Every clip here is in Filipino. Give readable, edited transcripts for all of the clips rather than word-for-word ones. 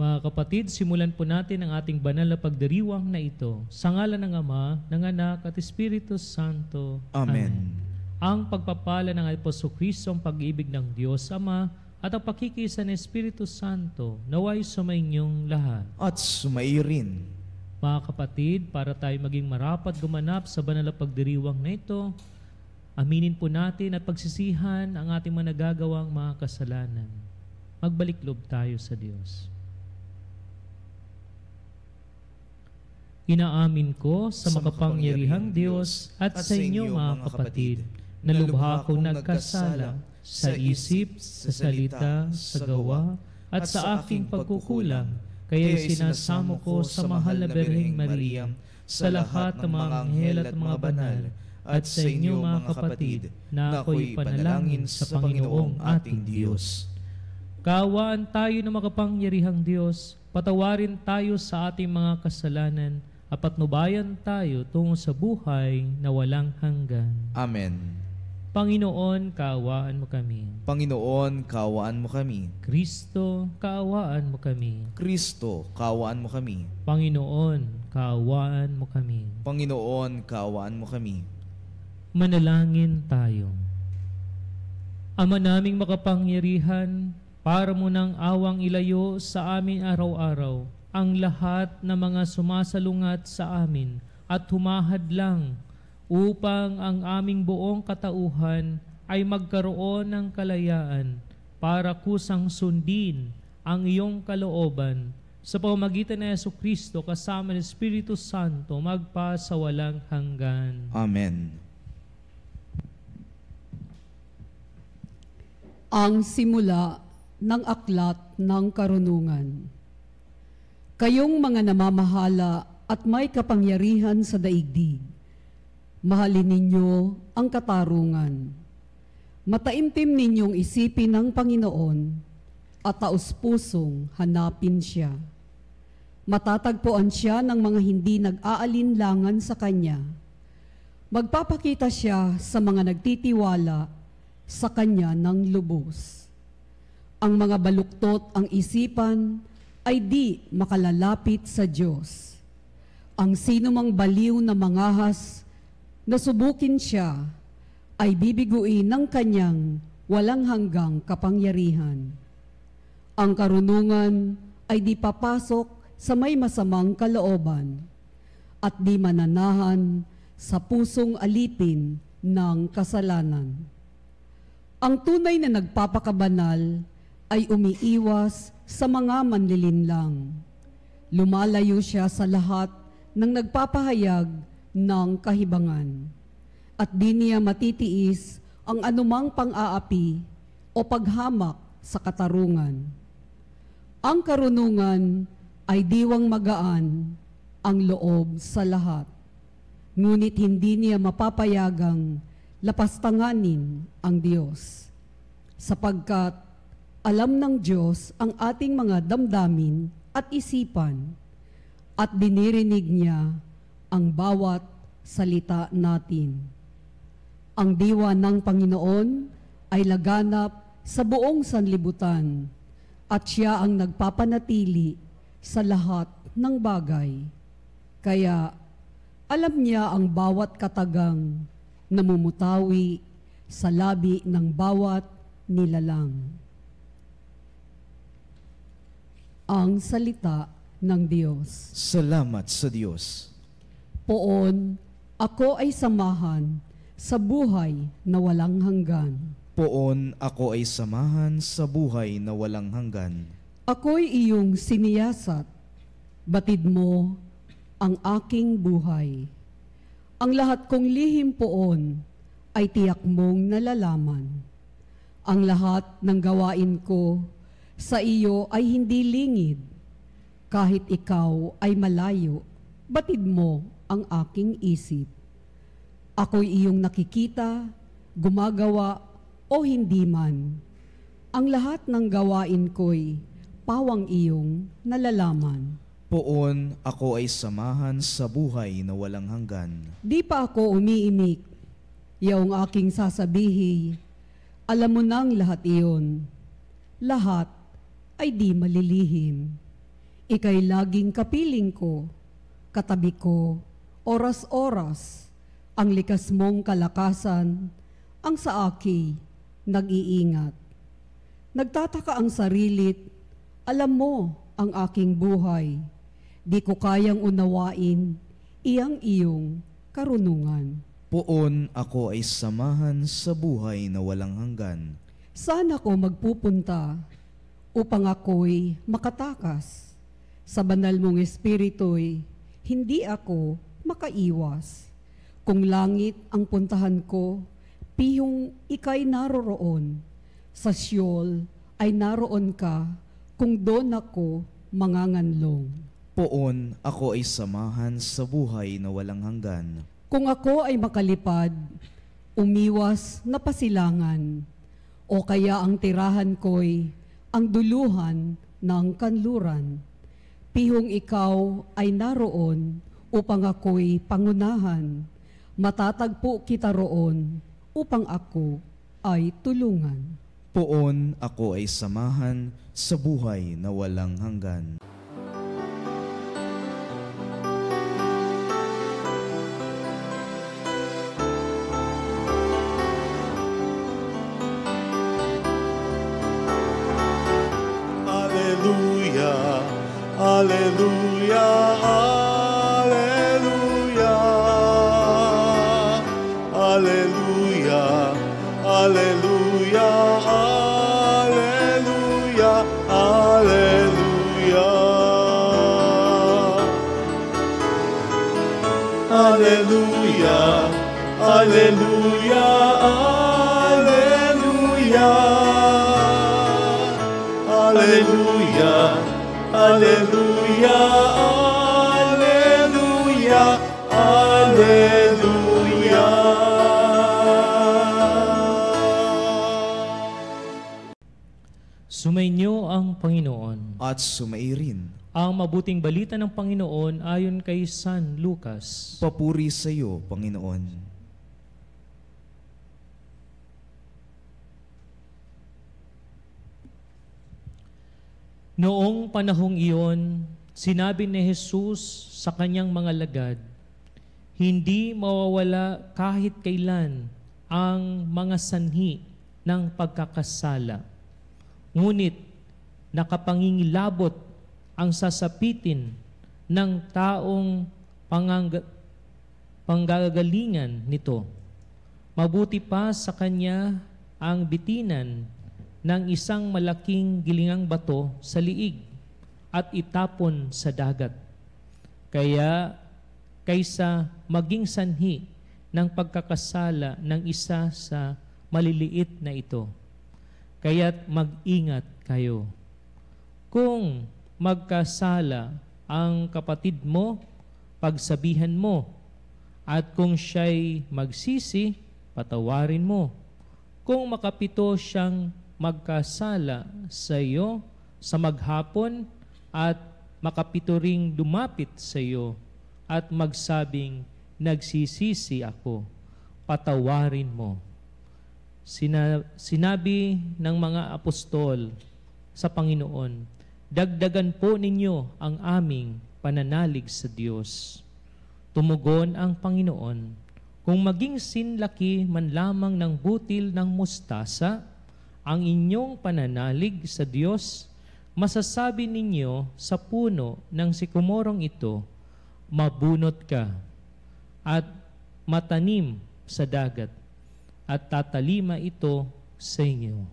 Mga kapatid, simulan po natin ang ating banal na pagdiriwang na ito. Sa ngalan ng Ama, ng Anak at Espiritu Santo. Amen. Ang pagpapala ng Apostol Kristo, ang pag-ibig ng Diyos Ama, at ang pakikisa ng Espiritu Santo, naway sumainyong lahat. At sumaiyo rin. Mga kapatid, para tayo maging marapat gumanap sa banal na pagdiriwang na ito, aminin po natin at pagsisihan ang ating mga nagagawang mga kasalanan. Magbalik loob tayo sa Diyos. Inaamin ko sa makapangyarihang Diyos at sa inyo mga kapatid, na lubha akong nagkasala sa isip, sa salita, sa gawa, at sa aking pagkukulang, kaya sinasamo ko sa mahal na Birheng Maria, sa lahat ng mga anghel at mga banal, at sa inyo mga kapatid, na ako'y panalangin sa Panginoong ating Diyos. Kaawaan tayo ng makapangyarihang Diyos, patawarin tayo sa ating mga kasalanan, at patnubayan tayo tungo sa buhay na walang hanggan. Amen. Panginoon, kaawaan mo kami. Panginoon, kaawaan mo kami. Kristo, kaawaan mo kami. Kristo, kaawaan mo kami. Panginoon, kaawaan mo kami. Panginoon, kaawaan mo kami. Manalangin tayo. Ama naming makapangyarihan, para mo ng awang ilayo sa amin araw-araw ang lahat ng mga sumasalungat sa amin at humahadlang upang ang aming buong katauhan ay magkaroon ng kalayaan para kusang sundin ang iyong kalooban sa pamamagitan ng Jesucristo kasama ng Espiritu Santo magpa sa walang hanggan. Amen. Ang simula ng aklat ng karunungan. Kayong mga namamahala at may kapangyarihan sa daigdig, mahalin ninyo ang katarungan. Mataimtim ninyong isipin ng Panginoon at taos-pusong hanapin siya. Matatagpuan siya ng mga hindi nag-aalinlangan sa Kanya. Magpapakita siya sa mga nagtitiwala sa Kanya ng lubos. Ang mga baluktot ang isipan ay di makalalapit sa Diyos. Ang sinumang baliw na mangahas na subukin siya ay bibiguin ng Kanyang walang hanggang kapangyarihan. Ang karunungan ay di papasok sa may masamang kalooban at di mananahan sa pusong alipin ng kasalanan. Ang tunay na nagpapakabanal ay umiiwas sa mga manlilinlang. Lumalayo siya sa lahat ng nagpapahayag ng kahibangan. At di niya matitiis ang anumang pang-aapi o paghamak sa katarungan. Ang karunungan ay diwang magaan ang loob sa lahat. Ngunit hindi niya mapapayagang lapastanganin ang Diyos. Sapagkat alam ng Diyos ang ating mga damdamin at isipan at dinirinig niya ang bawat salita natin. Ang diwa ng Panginoon ay laganap sa buong sanlibutan at siya ang nagpapanatili sa lahat ng bagay. Kaya alam niya ang bawat katagang namumutawi sa labi ng bawat nilalang. Ang salita ng Diyos. Salamat sa Diyos. Poon, ako ay samahan sa buhay na walang hanggan. Poon, ako ay samahan sa buhay na walang hanggan. Ako'y iyong siniyasat, batid mo ang aking buhay. Ang lahat kong lihim poon ay tiyak mong nalalaman. Ang lahat ng gawain ko sa iyo ay hindi lingid. Kahit ikaw ay malayo, batid mo ang aking isip. Ako'y iyong nakikita, gumagawa o hindi man. Ang lahat ng gawain ko'y pawang iyong nalalaman. Poon, ako ay samahan sa buhay na walang hanggan. Di pa ako umiimik, yaong aking sasabihi, alam mo nang lahat iyon. Lahat ay di malilihim. Ika'y laging kapiling ko, katabi ko, oras-oras, ang likas mong kalakasan, ang sa aki nag-iingat. Nagtataka ang sarilit, alam mo ang aking buhay, di ko kayang unawain, iyang iyong karunungan. Poon ako ay samahan sa buhay na walang hanggan. Saan ako magpupunta upang ako'y makatakas? Sa banal mong espiritu'y hindi ako makaiwas. Kung langit ang puntahan ko, pihong ika'y naroroon. Sa Sheol ay naroon ka, kung doon ako manganganlong. Poon ako ay samahan sa buhay na walang hanggan. Kung ako ay makalipad, umiwas na pasilangan, o kaya ang tirahan ko'y ang duluhan ng kanluran. Pihong ikaw ay naroon upang ako'y pangunahan, matatagpo kita roon upang ako ay tulungan. Poon ako ay samahan sa buhay na walang hanggan. Alleluia, alleluia, alleluia, alleluia, alleluia, alleluia, alleluia, alleluia, alleluia, alleluia. Alleluia, alleluia, alleluia. Sumainyo ang Panginoon. At sumairin. Ang mabuting balita ng Panginoon ayon kay San Lucas. Papuri sa iyo, Panginoon. Noong panahong iyon, sinabi ni Jesus sa kanyang mga lagad, hindi mawawala kahit kailan ang mga sanhi ng pagkakasala. Ngunit nakapangingilabot ang sasapitin ng taong panggagalingan nito. Mabuti pa sa kanya ang bitinan ng isang malaking gilingang bato sa liig at itapon sa dagat. Kaya kaysa maging sanhi ng pagkakasala ng isa sa maliliit na ito, kaya't mag-ingat kayo. Kung magkasala ang kapatid mo, pagsabihan mo, at kung siya'y magsisi, patawarin mo. Kung makapito siyang magkasala sa iyo sa maghapon at makapito ring lumapit sa iyo at magsabing, nagsisisi ako, patawarin mo. Sinabi ng mga apostol sa Panginoon, dagdagan po ninyo ang aming pananalig sa Diyos. Tumugon ang Panginoon, kung maging sinlaki man lamang ng butil ng mustasa, ang inyong pananalig sa Diyos, masasabi ninyo sa puno ng sikomorong ito, mabunot ka at matanim sa dagat at tatalima ito sa inyo.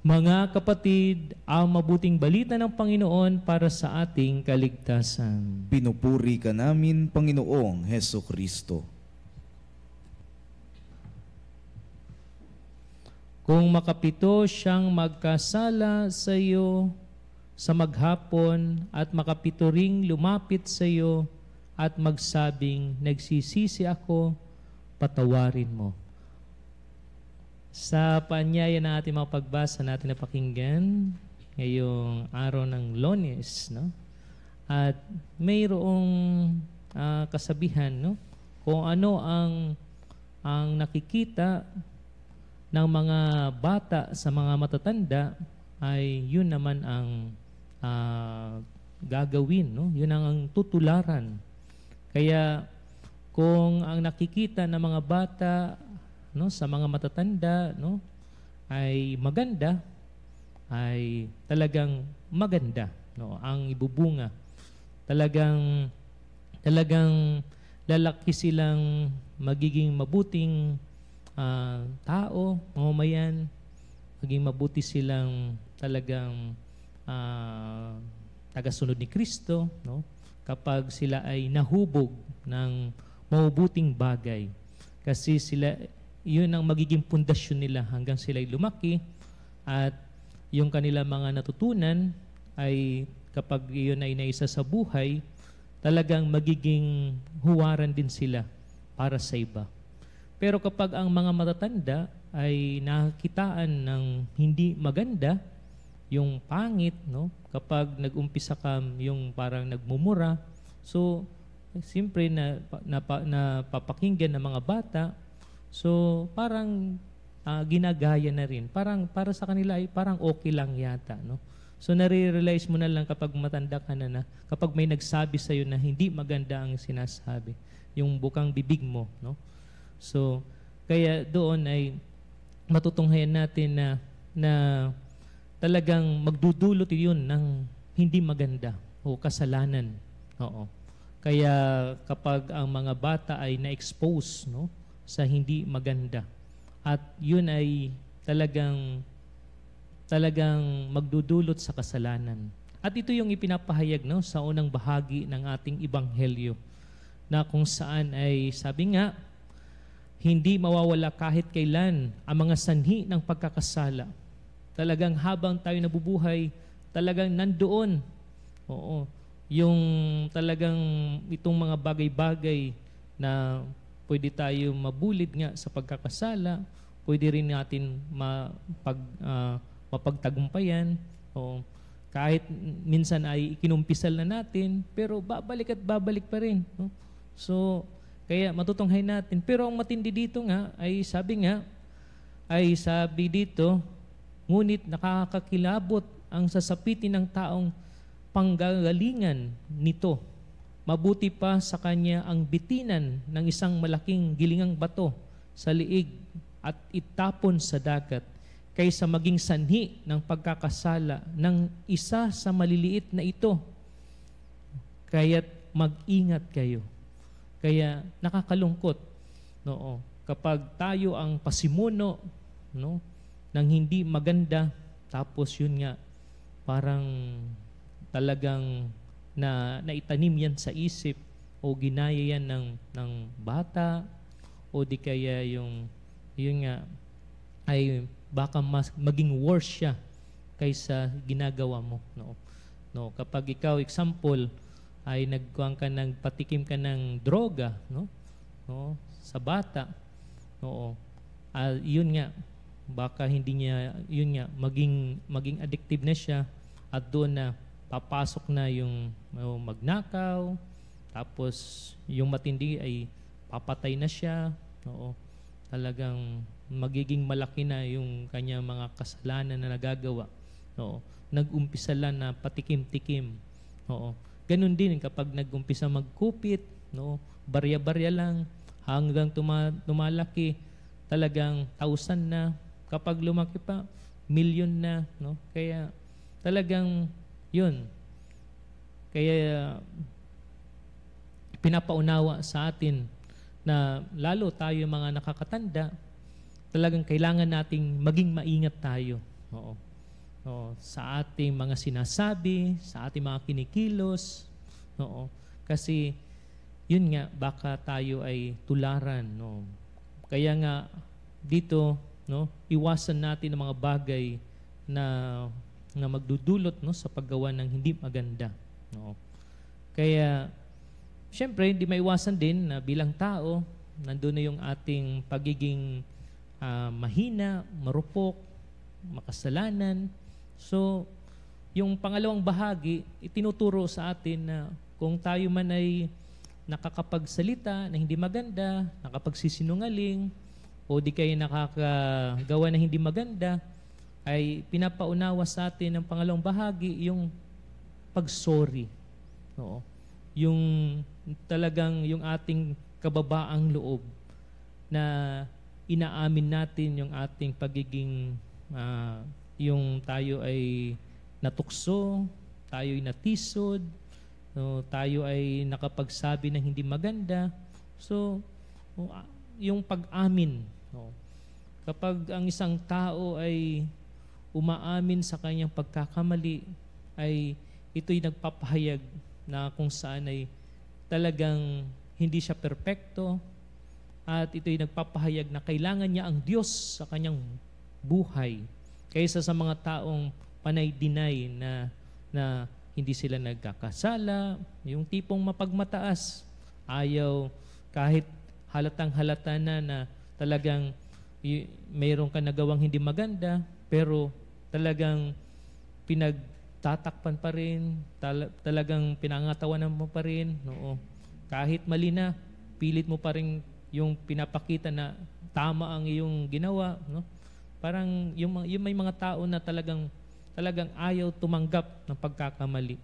Mga kapatid, ang mabuting balita ng Panginoon para sa ating kaligtasan. Pinupuri ka namin, Panginoong Heso Kristo. Kung makapito siyang magkasala sa iyo sa maghapon at makapito ring lumapit sa iyo at magsabing, nagsisisi ako, patawarin mo. Sa paanyaya na ating mga pagbasa natin na pakinggan ngayong araw ng Lunes, no? At mayroong kasabihan, no? Kung ano ang nakikita ng mga bata sa mga matatanda ay yun naman ang gagawin, no? Yun ang tutularan. Kaya kung ang nakikita ng mga bata, no, sa mga matatanda, no, ay maganda, ay talagang maganda, no, ang ibubunga. Talagang lalaki silang magiging mabuting tao, mamamayan, maging mabuti silang talagang tagasunod ni Kristo, no? Kapag sila ay nahubog ng mabubuting bagay. Kasi sila, yun ang magiging pundasyon nila hanggang sila ay lumaki, at yung kanila mga natutunan ay kapag yun ay naisa sa buhay, talagang magiging huwaran din sila para sa iba. Pero kapag ang mga matatanda ay nakikitaan ng hindi maganda, yung pangit, no? Kapag nag-umpisa ka yung parang nagmumura, so siyempre napapakinggan ng mga bata, so parang ginagaya na rin. Parang para sa kanila ay parang okay lang yata, no? So nare-realize mo na lang kapag matanda ka na kapag may nagsabi sa iyo na hindi maganda ang sinasabi, yung bukang bibig mo, no? So kaya doon ay matutunghayan natin na talagang magdudulot yun ng hindi maganda o kasalanan. Oo. Kaya kapag ang mga bata ay na-expose, no, sa hindi maganda, at yun ay talagang magdudulot sa kasalanan. At ito yung ipinapahayag, no, sa unang bahagi ng ating ebanghelyo, na kung saan ay sabi nga, hindi mawawala kahit kailan ang mga sanhi ng pagkakasala. Talagang habang tayo nabubuhay, talagang nandoon. Oo. Yung talagang itong mga bagay-bagay na pwede tayo mabulid nga sa pagkakasala, pwede rin natin mapagtagumpayan. Oo. Kahit minsan ay ikinumpisal na natin, pero babalik at babalik pa rin. No? So, kaya matutunghay natin. Pero ang matindi dito nga, ay sabi dito, ngunit nakakakilabot ang sasapitin ng taong panggagalingan nito. Mabuti pa sa kanya ang bitinan ng isang malaking gilingang bato sa liig at itapon sa dagat, kaysa maging sanhi ng pagkakasala ng isa sa maliliit na ito. Kaya't mag-ingat kayo. Kaya nakakalungkot, no, kapag tayo ang pasimuno, no, ng hindi maganda, tapos yun nga parang talagang naitanim yan sa isip, o ginaya yan ng bata, o di kaya yun nga ay baka maging worse siya kaysa ginagawa mo, no. Kapag ikaw, example, ay nagpatikim ka ng droga, no, sa bata, yun nga, baka hindi niya, yun nga, maging addictive na siya, at doon na papasok na yung magnakaw, tapos yung matindi ay papatay na siya, talagang magiging malaki na yung kanyang mga kasalanan na nagagawa. Nag-umpisa lang na patikim-tikim. Ganun din kapag nag-umpisa magkupit, barya-barya lang, hanggang tumalaki, talagang 1,000 na. Kapag lumaki pa, 1,000,000 na. Kaya talagang yun. Kaya pinapaunawa sa atin na lalo tayo mga nakakatanda, talagang kailangan nating maging maingat tayo. Sa ating mga sinasabi, sa ating mga kinikilos. Kasi yun nga, baka tayo ay tularan. Kaya nga dito, iwasan natin ang mga bagay na magdudulot, sa paggawa ng hindi maganda. Kaya syempre, hindi maiwasan din na bilang tao, nandun na yung ating pagiging mahina, marupok, makasalanan. So, yung pangalawang bahagi, itinuturo sa atin na kung tayo man ay nakakapagsalita na hindi maganda, nakapagsisinungaling, o di kayo nakakagawa na hindi maganda, ay pinapaunawa sa atin ng pangalawang bahagi yung pag-sorry. Oo. Yung talagang yung ating kababaang loob na inaamin natin yung ating pagiging yung tayo ay natukso, tayo ay natisod, no, tayo ay nakapagsabi ng hindi maganda. So, yung pag-amin. No, kapag ang isang tao ay umaamin sa kanyang pagkakamali, ay ito'y nagpapahayag na kung saan ay talagang hindi siya perpekto, at ito'y nagpapahayag na kailangan niya ang Diyos sa kanyang buhay kaysa sa mga taong panay-deny na hindi sila nagkakasala, yung tipong mapagmataas, ayaw kahit halatang halata na talagang mayroon ka nagawang hindi maganda, pero talagang pinagtatakpan pa rin, talagang pinangatawanan mo pa rin, no? Kahit mali na, pilit mo pa rin yung pinapakita na tama ang iyong ginawa, no? Parang yung may mga tao na talagang ayaw tumanggap ng pagkakamali,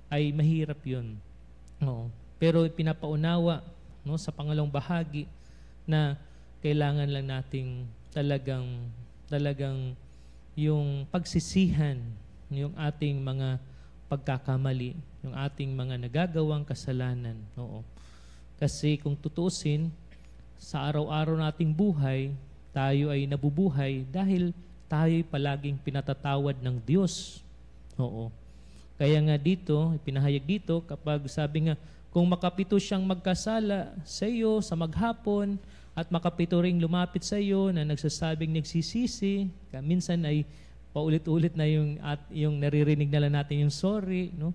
ay mahirap yun. No? Pero pinapaunawa, no, sa pangalawang bahagi na kailangan lang nating talagang yung pagsisihan yung ating mga pagkakamali, yung ating mga nagagawang kasalanan. Oo. Kasi kung tutuusin, sa araw-araw nating buhay, tayo ay nabubuhay dahil tayo'y palaging pinatatawad ng Diyos. Oo. Kaya nga dito, ipinahayag dito, kapag sabi nga, kung makapito siyang magkasala sa iyo sa maghapon, at makapito ring lumapit sa iyo na nagsasabing nagsisisi, minsan ay paulit-ulit na yung naririnig na lang natin yung sorry, no?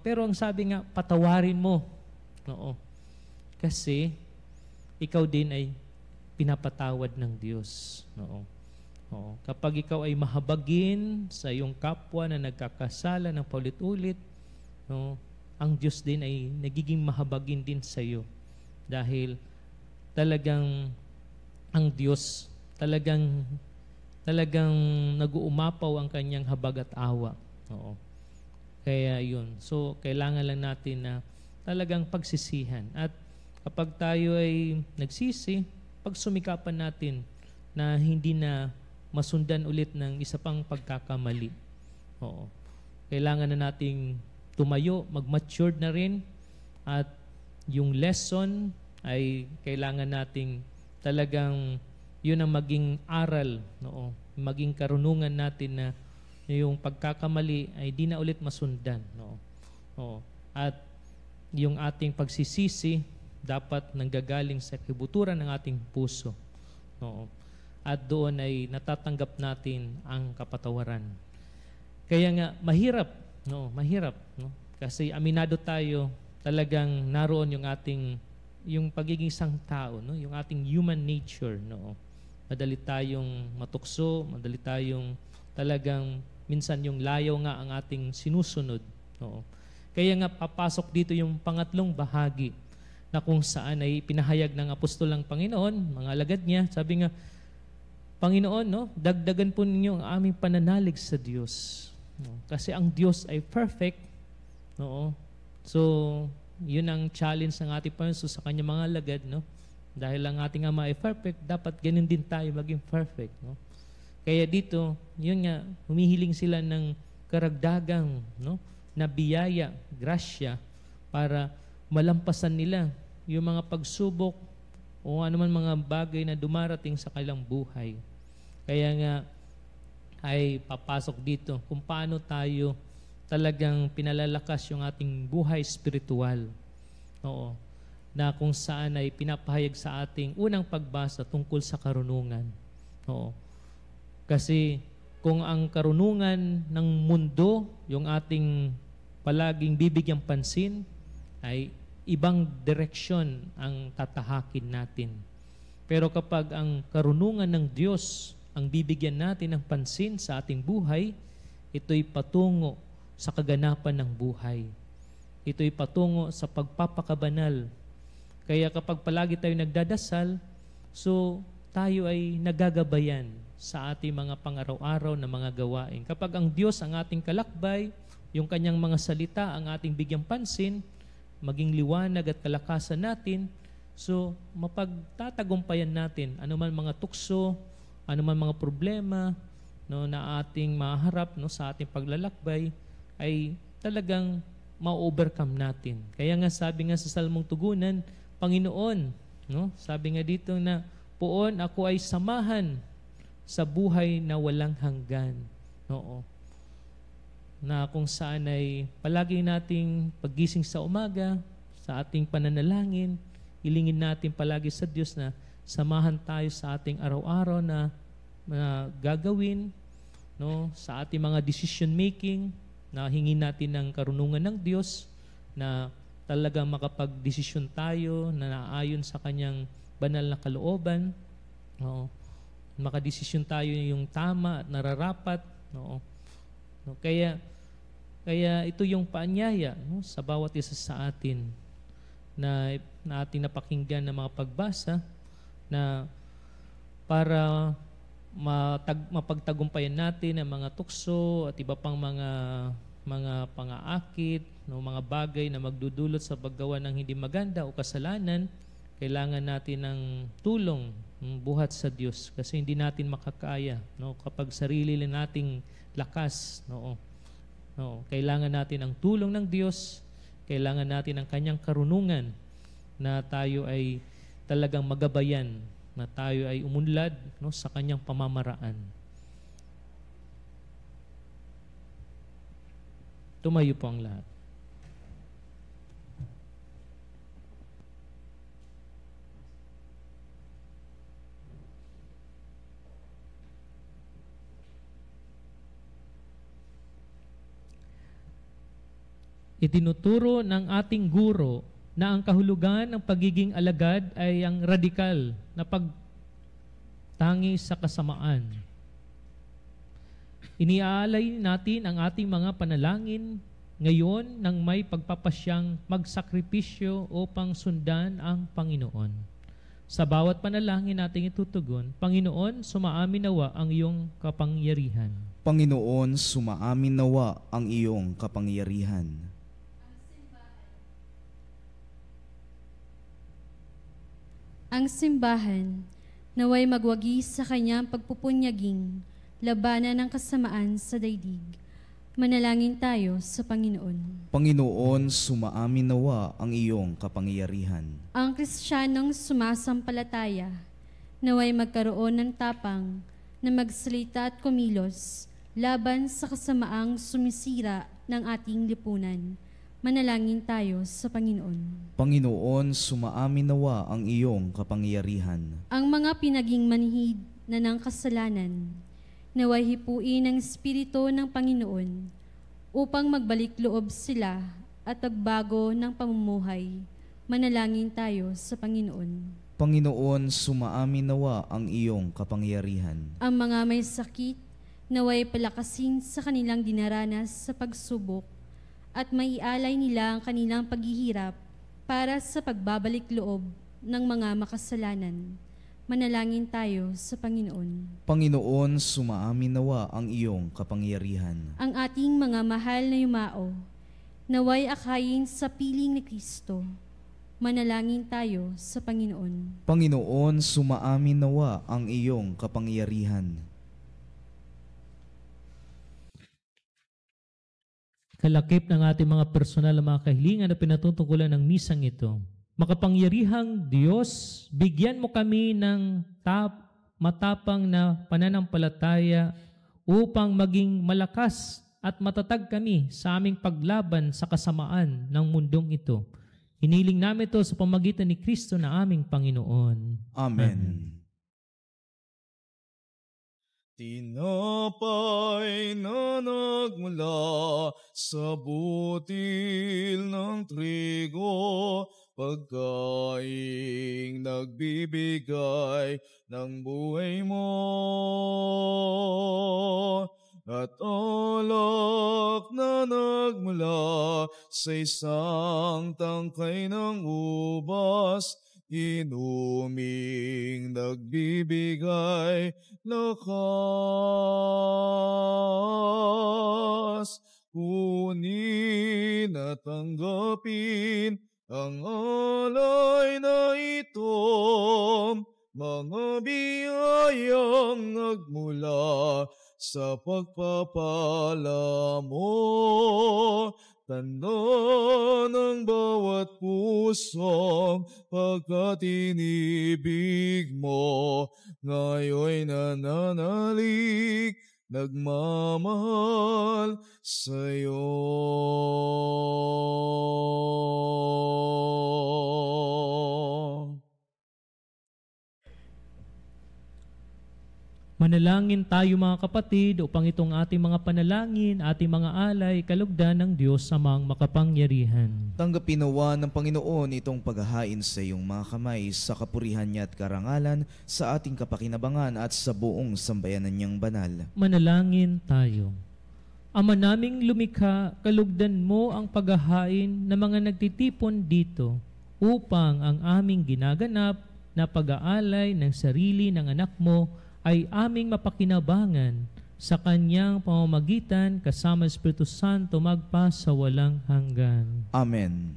Pero ang sabi nga, patawarin mo. Oo. Kasi ikaw din ay pinapatawad ng Diyos. Oo. Oo. Kapag ikaw ay mahabagin sa iyong kapwa na nagkakasala ng paulit-ulit, no, ang Diyos din ay nagiging mahabagin din sa iyo. Dahil talagang ang Diyos talagang nag-uumapaw ang kanyang habag at awa. Oo. Kaya yun. So, kailangan lang natin na talagang pagsisihan. At kapag tayo ay nagsisi, pagsumikapan natin na hindi na masundan ulit ng isa pang pagkakamali. Oo. Kailangan na nating tumayo, mag-matured na rin, at yung lesson ay kailangan nating talagang yun ang maging aral, no? Maging karunungan natin na yung pagkakamali ay di na ulit masundan. No? Oo. At yung ating pagsisisi dapat nanggagaling sa kibuturan ng ating puso. No? At doon ay natatanggap natin ang kapatawaran. Kaya nga, mahirap. No? Mahirap. No? Kasi aminado tayo, talagang naroon yung pagiging isang tao, no? Yung ating human nature. No? Madali tayong matukso, madali tayong talagang minsan yung layaw nga ang ating sinusunod. No? Kaya nga papasok dito yung pangatlong bahagi na kung saan ay pinahayag ng apostol ng Panginoon, mga alagad niya, sabi nga, Panginoon, no, dagdagan po ninyo ang aming pananalig sa Diyos. No? Kasi ang Diyos ay perfect. No? So, yun ang challenge ng ating Panginoon sa kanyang mga alagad. No? Dahil ang ating Ama ay perfect, dapat ganun din tayo maging perfect. No? Kaya dito, yun nga, humihiling sila ng karagdagang, no, na biyaya, grasya, para malampasan nila yung mga pagsubok o anuman mga bagay na dumarating sa kanilang buhay. Kaya nga ay papasok dito kung paano tayo talagang pinalalakas yung ating buhay spiritual. Oo. Na kung saan ay pinapahayag sa ating unang pagbasa tungkol sa karunungan. Oo. Kasi kung ang karunungan ng mundo, yung ating palaging bibigyang pansin, ay ibang direksyon ang tatahakin natin. Pero kapag ang karunungan ng Diyos ang bibigyan natin ng pansin sa ating buhay, ito'y patungo sa kaganapan ng buhay. Ito'y patungo sa pagpapakabanal. Kaya kapag palagi tayo nagdadasal, so tayo ay nagagabayan sa ating mga pang-araw-araw na mga gawain. Kapag ang Diyos ang ating kalakbay, yung kanyang mga salita ang ating bigyang pansin, maging liwanag at kalakasan natin. So, mapagtatagumpayan natin anuman mga tukso, anuman mga problema na ating maharap sa ating paglalakbay, ay talagang ma-overcome natin. Kaya nga sabi nga sa Salmong Tugunan, Panginoon, sabi nga dito na, poon ako ay samahan sa buhay na walang hanggan. Na kung saan ay palagi nating paggising sa umaga, sa ating pananalangin, ilingin natin palagi sa Diyos na samahan tayo sa ating araw-araw na gagawin, sa ating mga decision making, na hingin natin ng karunungan ng Diyos, na talagang makapag-desisyon tayo na naayon sa Kanyang banal na kalooban. Makadesisyon tayo yung tama at nararapat. Kaya ito yung paanyaya sa bawat isa sa atin na ating napakinggan na mga pagbasa na para mapagtagumpayan natin ang mga tukso at iba pang mga pangaakit, mga bagay na magdudulot sa paggawa ng hindi maganda o kasalanan. Kailangan natin ng tulong, buhat sa Diyos, kasi hindi natin makakaya kapag sarili lang nating lakas. Kailangan natin ang tulong ng Diyos, kailangan natin ang Kanyang karunungan na tayo ay talagang magabayan, na tayo ay umunlad sa Kanyang pamamaraan. Tumayo po ang lahat. Itinuturo ng ating guro na ang kahulugan ng pagiging alagad ay ang radikal na pagtangi sa kasamaan. Iniaalay natin ang ating mga panalangin ngayon nang may pagpapasyang magsakripisyo upang sundan ang Panginoon. Sa bawat panalangin nating itutugon, Panginoon, sumaamin nawa ang iyong kapangyarihan. Panginoon, sumaamin nawa ang iyong kapangyarihan. Ang simbahan, naway magwagi sa kanyang pagpupunyaging, labanan ng kasamaan sa daigdig. Manalangin tayo sa Panginoon. Panginoon, sumaamin nawa ang iyong kapangyarihan. Ang Kristiyanong sumasampalataya, naway magkaroon ng tapang na magsalita at kumilos laban sa kasamaang sumisira ng ating lipunan. Manalangin tayo sa Panginoon. Panginoon, sumaamin nawa ang iyong kapangyarihan. Ang mga pinaging manhid na ng kasalanan, naway hipuin ng Espiritu ng Panginoon upang magbalik loob sila at magbago ng pamumuhay. Manalangin tayo sa Panginoon. Panginoon, sumaamin nawa ang iyong kapangyarihan. Ang mga may sakit, naway palakasin sa kanilang dinaranas sa pagsubok at maialay nila ang kanilang paghihirap para sa pagbabalik loob ng mga makasalanan. Manalangin tayo sa Panginoon. Panginoon, sumaamin nawa ang iyong kapangyarihan. Ang ating mga mahal na yumao, naway akayin sa piling ni Kristo. Manalangin tayo sa Panginoon. Panginoon, sumaamin nawa ang iyong kapangyarihan. Kalakip ng ating mga personal na mga kahilingan na pinatutungkulan ng misang ito. Makapangyarihang Diyos, bigyan mo kami ng matapang na pananampalataya upang maging malakas at matatag kami sa aming paglaban sa kasamaan ng mundong ito. Hiniling namin ito sa pamagitan ni Kristo na aming Panginoon. Amen. Tinapay na nagmula sa butil ng trigo, pagkaing nagbibigay ng buhay mo. At alak na nagmula sa isang tangkay ng ubas, inuming nagbibigay lakas kunin at tanggapin ang alay na ito, mga biyayang nagmula sa pagpapala mo. Tanda ng bawat pusong pagkat inibig mo, ngayon'y nananalig, nagmamahal sa'yo. Manalangin tayo mga kapatid upang itong ating mga panalangin, ating mga alay, kalugdan ng Diyos amang makapangyarihan. Tanggapin nawa ng Panginoon itong paghahain sa iyong mga kamay sa kapurihan niya at karangalan sa ating kapakinabangan at sa buong sambayanan niyang banal. Manalangin tayo. Ama naming lumikha, kalugdan mo ang paghahain ng mga nagtitipon dito upang ang aming ginaganap na pag-aalay ng sarili ng anak mo ay aming mapakinabangan sa kanyang pamamagitan kasama Espiritu Santo magpa sa walang hanggan. Amen.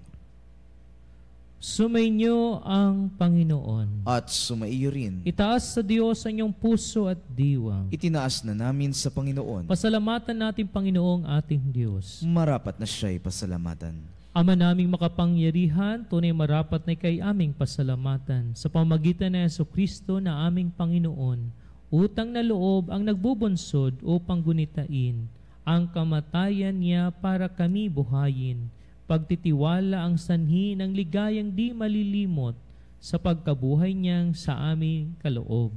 Sumainyo ang Panginoon. At sumaiyo rin. Itaas sa Diyos ang inyong puso at diwa. Itinaas na namin sa Panginoon. Pasalamatan natin Panginoong ating Diyos. Marapat na siya'y pasalamatan. Ama naming makapangyarihan, tunay marapat na kay aming pasalamatan sa pamamagitan ng Jesucristo na aming Panginoon. Utang na loob ang nagbubunsod upang gunitain ang kamatayan niya para kami buhayin. Pagtitiwala ang sanhi ng ligayang di malilimot sa pagkabuhay niyang sa aming kaloob.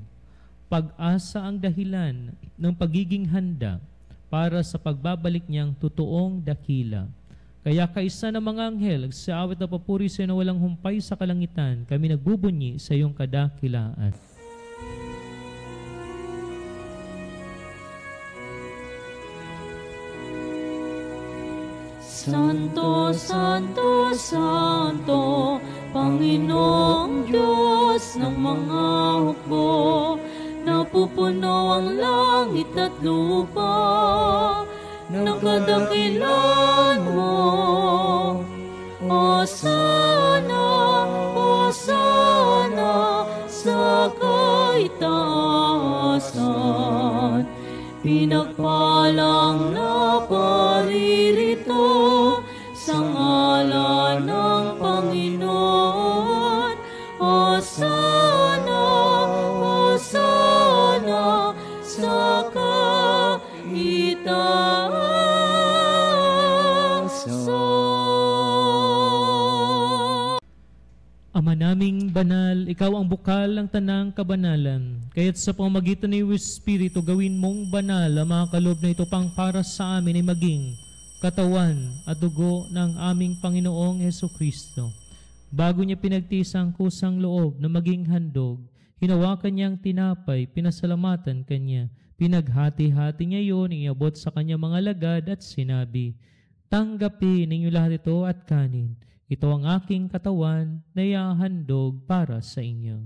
Pag-asa ang dahilan ng pagiging handa para sa pagbabalik niyang totoong dakila. Kaya kaisa ng mga anghel, sa awit na papuri sa na walang humpay sa kalangitan, kami nagbubunyi sa iyong kadakilaan. Santo, Santo, Santo, Panginoong Diyos ng mga hukbo, napupuno ang langit at lupa ng kadakilan mo. Hosana, Hosana sa kaitaasan, pinagpalang na paririto sa ngalan ng Panginoon. Hosana, Hosana sa kaitaasan. Ama naming banal, ikaw ang bukal ng tanang kabanalan. Kaya't sa pamamagitan ng iyong Espiritu, gawin mong banal ang mga kaloob na ito pang para sa amin ay maging katawan at dugo ng aming Panginoong Hesukristo. Bago niya pinagtiis ang kusang loob na maging handog, hinawakan niyang tinapay, pinasalamatan kanya. Pinaghati-hati niya yun, iabot sa kanya mga lagad at sinabi, "Tanggapin ninyo lahat ito at kanin. Ito ang aking katawan na iahandog para sa inyo."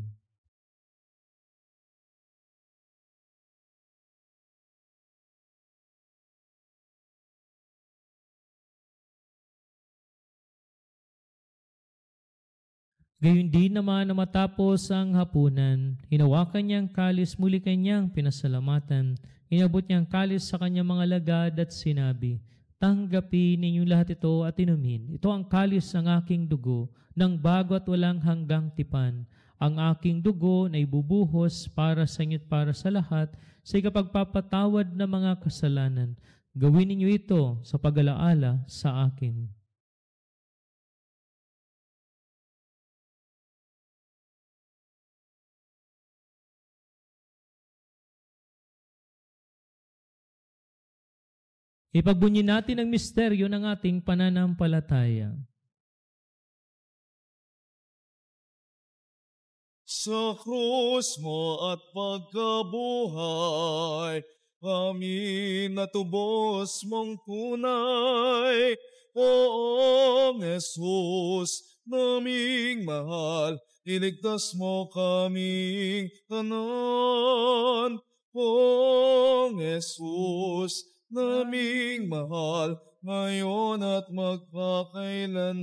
Gayon din naman na matapos ang hapunan, hinawakan niyang kalis, muli kanyang pinasalamatan. Inabot niyang kalis sa kanyang mga lagad at sinabi, "Tanggapin ninyo lahat ito at inumin. Ito ang kalis ng aking dugo, ng bago at walang hanggang tipan. Ang aking dugo na ibubuhos para sa inyo at para sa lahat sa ikapagpapatawad ng mga kasalanan. Gawin ninyo ito sa pag-alaala sa akin." Ipagbunyi natin ang misteryo ng ating pananampalataya. Sa krus mo at pagkabuhay, amin natubos mong tunay. Oong Jesus, naming mahal, iligtas mo kaming tanan. Oong Jesus, naming mahal, ngayon at magpakailanman.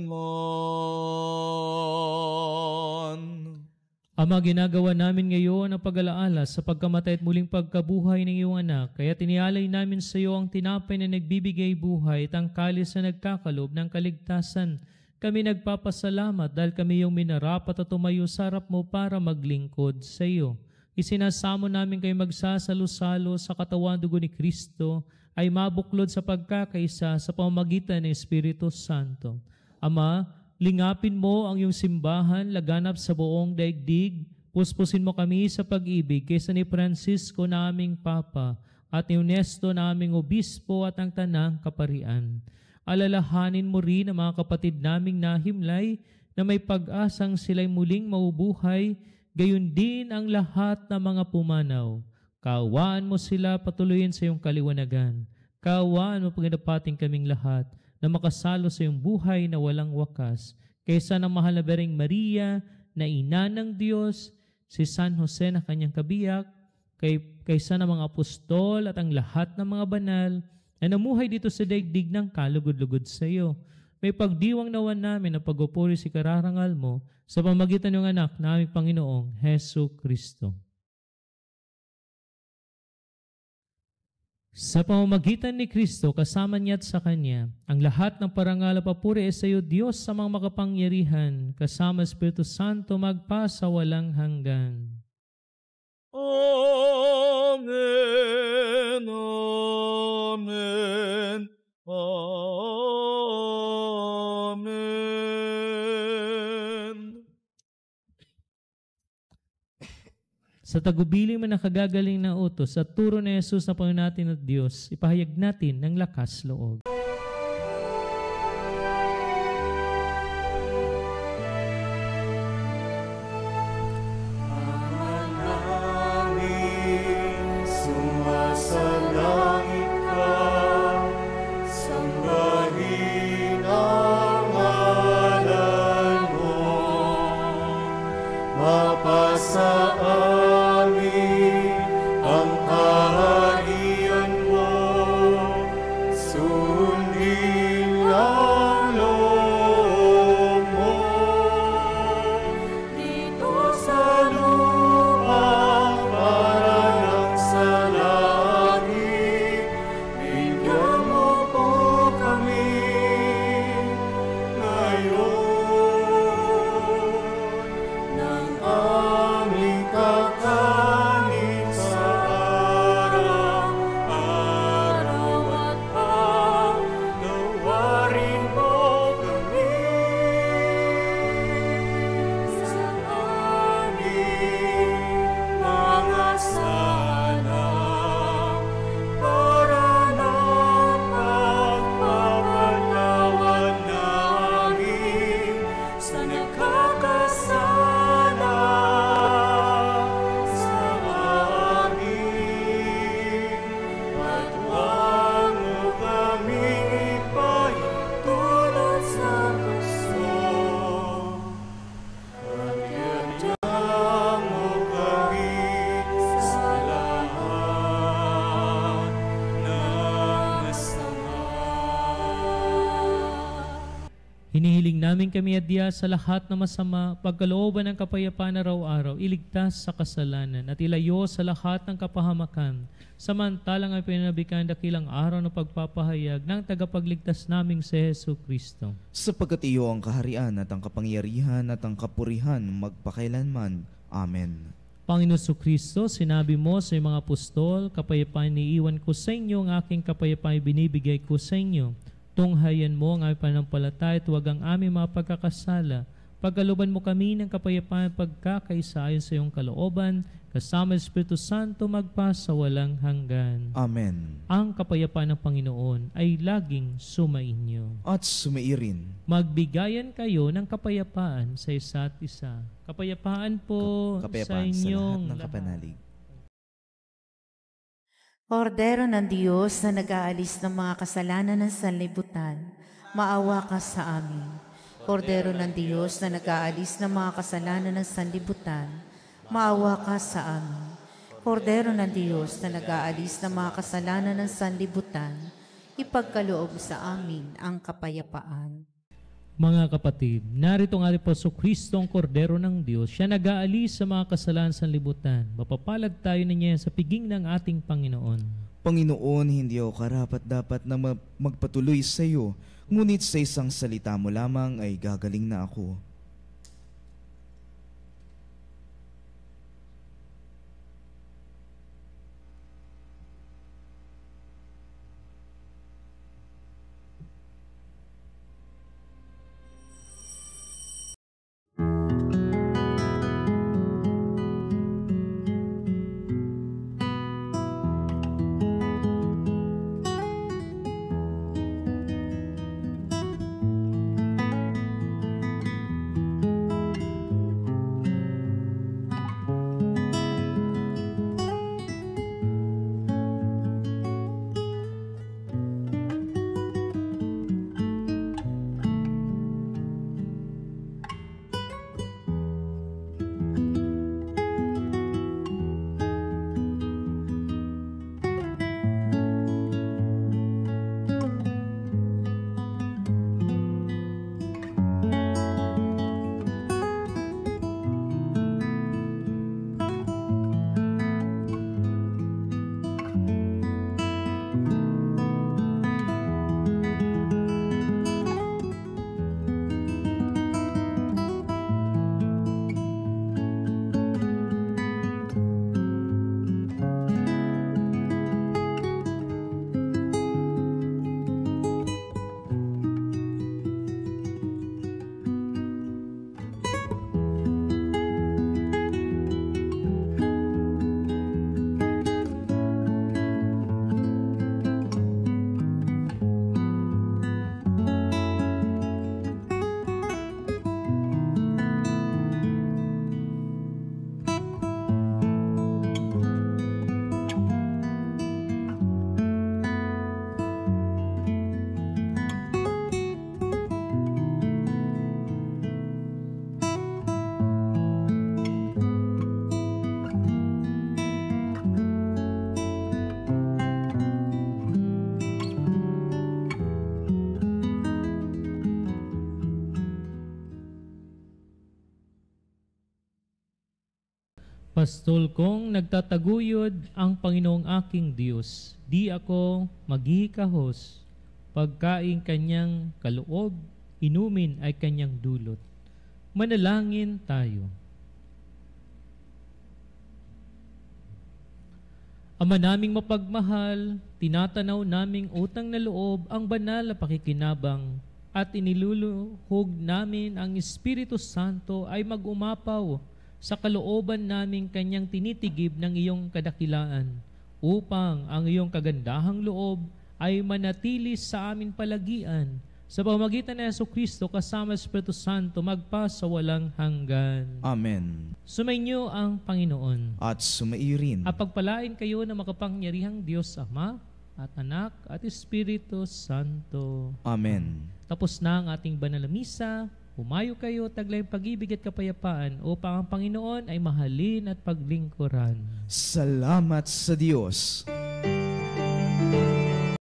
Ama, ginagawa namin ngayon ang pag-alaala sa pagkamatay at muling pagkabuhay ng iyong anak, kaya tinialay namin sa iyo ang tinapay na nagbibigay buhay at ang kalis na nagkakalob ng kaligtasan. Kami nagpapasalamat dahil kami yung minarapat at tumayo sa harap mo para maglingkod sa iyo. Isinasamo namin kayo magsasalo-salo sa katawan dugo ni Kristo ay mabuklod sa pagkakaisa sa pamamagitan ng Espiritu Santo. Ama, lingapin mo ang iyong simbahan laganap sa buong daigdig. Puspusin mo kami sa pag-ibig kaysa ni Francisco na aming Papa at ni Ernesto na aming Obispo at ang Tanang Kaparian. Alalahanin mo rin ang mga kapatid naming nahimlay na may pag-asang sila'y muling maubuhay, gayon din ang lahat ng mga pumanaw. Kaawaan mo sila patuloyin sa iyong kaliwanagan. Kaawaan mo pagdapating kaming lahat na makasalo sa iyong buhay na walang wakas. Kaysa ng mahal na Bereng Maria na ina ng Diyos, si San Jose na kanyang kabiyak, kaysa ng mga apostol at ang lahat ng mga banal na namuhay dito sa daigdig ng kalugod-lugod sa iyo. May pagdiwang nawan namin na pagpupuri si kararangal mo sa pamagitan ng anak na aming Panginoong Hesu Kristo. Sa pamamagitan ni Kristo, kasama niya at sa Kanya, ang lahat ng parangal at papuri ay sa iyo, Diyos, sa mga makapangyarihan, kasama Espiritu Santo, magpasa walang hanggan. Amen, amen, amen. Sa tagubilin mo na kagagaling na utos at turo ni Jesus na Panginoon natin at Diyos, ipahayag natin ng lakas loob. Sumasalangit ka, sambahin ang ngalan mo, mapasa amin ang kaharian mo, sundin ang loob mo. Dito sa lupa, parang sa langit, bigyan mo po kami ngayon ng aming kakanin sa araw-araw at paglawarin mo kami sa aming mga sala para na pagpapatawad namin sa nagkakasala sa amin, at huwag mo kaming ipahintulot sa gusto, at yadya mo kami sa lahat ng masama. Hinihiling namin kami adya sa lahat ng masama, pagkalooban ng kapayapaan araw-araw, iligtas sa kasalanan at ilayo sa lahat ng kapahamakan, samantalang ay pinanabikan dakilang araw ng pagpapahayag ng tagapagligtas naming si Hesu Kristo. Sapagkat iyo ang kaharian at ang kapangyarihan at ang kapurihan magpakailanman. Amen. Panginoon Hesu Kristo, sinabi mo sa iyong mga apostol, kapayapaan iniiwan ko sa inyo, ang aking kapayapaan binibigay ko sa inyo. Tunghayan mo ang aming pananampalataya at huwag ang aming mga pagkakasala. Pagkaluban mo kami ng kapayapaan at pagkakaisa ayon sa iyong kalooban, kasama Espiritu Santo magpasa walang hanggan. Amen. Ang kapayapaan ng Panginoon ay laging sumainyo. At sumairin. Magbigayan kayo ng kapayapaan sa isa't isa. Kapayapaan po sa Kapayapaan sa lahat inyong ng kapanalig. Kordero ng Diyos na nag-aalis ng mga kasalanan ng sanlibutan, maawa ka sa amin. Kordero ng Diyos na nag-aalis ng mga kasalanan ng sanlibutan, maawa ka sa amin. Kordero ng Diyos na nag-aalis ng mga kasalanan ng sanlibutan, ipagkaloob sa amin ang kapayapaan. Mga kapatid, narito nga rin po so Kristo ang kordero ng Diyos. Siya nag-aalis sa mga kasalanan sa libutan. Mapapalad tayo na niya sa piging ng ating Panginoon. Panginoon, hindi ako karapat-dapat na magpatuloy sa iyo, ngunit sa isang salita mo lamang ay gagaling na ako. Pastol kong nagtataguyod ang Panginoong aking Diyos, di ako maghihikahos. Pagkain kanyang kaloob, inumin ay kanyang dulot. Manalangin tayo. Ama naming mapagmahal, tinatanaw naming utang na loob ang banal na pakikinabang at iniluluhog namin ang Espiritu Santo ay mag-umapaw sa kalooban naming kanyang tinitigib ng iyong kadakilaan upang ang iyong kagandahang loob ay manatili sa amin palagian sa pamamagitan ni Jesucristo kasama sa Espiritu Santo magpa sa walang hanggan. Amen. Sumainyo ang Panginoon. At sumairin. At pagpalain kayo ng makapangyarihang Diyos Ama at Anak at Espiritu Santo. Amen. Tapos na ang ating banal na misa. Humayo kayo, taglay pag-ibig at kapayapaan upang ang Panginoon ay mahalin at paglingkuran. Salamat sa Diyos.